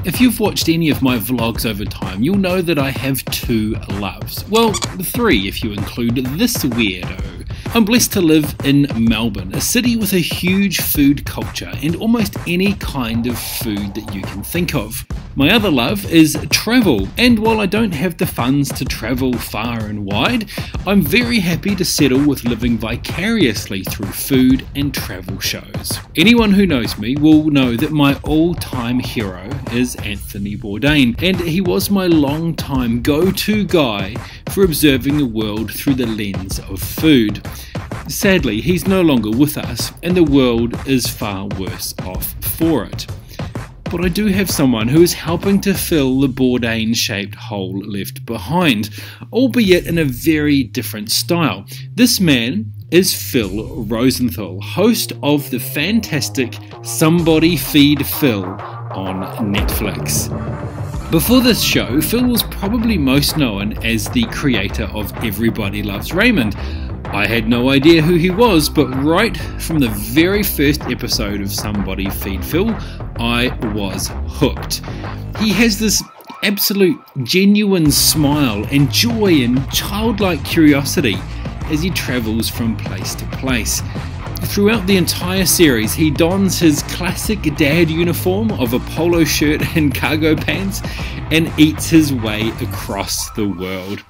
If you've watched any of my vlogs over time, you'll know that I have two loves. Well, three if you include this weirdo. I'm blessed to live in Melbourne, a city with a huge food culture and almost any kind of food that you can think of. My other love is travel, and while I don't have the funds to travel far and wide, I'm very happy to settle with living vicariously through food and travel shows. Anyone who knows me will know that my all-time hero is Anthony Bourdain, and he was my long-time go-to guy for observing the world through the lens of food. Sadly, he's no longer with us, and the world is far worse off for it. But I do have someone who is helping to fill the Bourdain-shaped hole left behind, albeit in a very different style. This man is Phil Rosenthal, host of the fantastic Somebody Feed Phil on Netflix. Before this show, Phil was probably most known as the creator of Everybody Loves Raymond. I had no idea who he was, but right from the very first episode of Somebody Feed Phil, I was hooked. He has this absolute genuine smile and joy and childlike curiosity as he travels from place to place. Throughout the entire series, he dons his classic dad uniform of a polo shirt and cargo pants and eats his way across the world.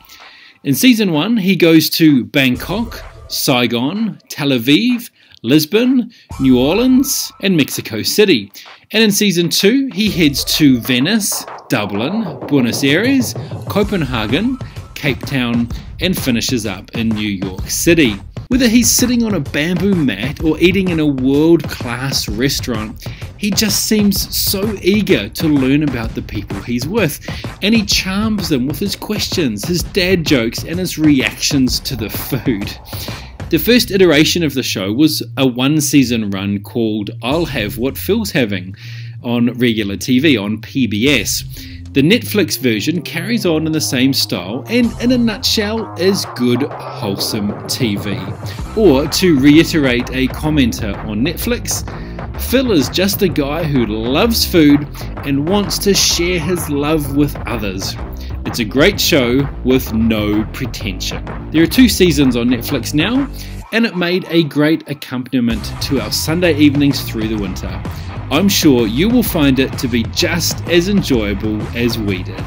In Season 1, he goes to Bangkok, Saigon, Tel Aviv, Lisbon, New Orleans, and Mexico City. And in Season 2, he heads to Venice, Dublin, Buenos Aires, Copenhagen, Cape Town, and finishes up in New York City. Whether he's sitting on a bamboo mat or eating in a world-class restaurant, he just seems so eager to learn about the people he's with, and he charms them with his questions, his dad jokes, and his reactions to the food. The first iteration of the show was a one-season run called I'll Have What Phil's Having on regular TV on PBS. The Netflix version carries on in the same style and, in a nutshell, is good, wholesome TV. Or, to reiterate a commenter on Netflix, Phil is just a guy who loves food and wants to share his love with others. It's a great show with no pretension. There are 2 seasons on Netflix now, and it made a great accompaniment to our Sunday evenings through the winter. I'm sure you will find it to be just as enjoyable as we did.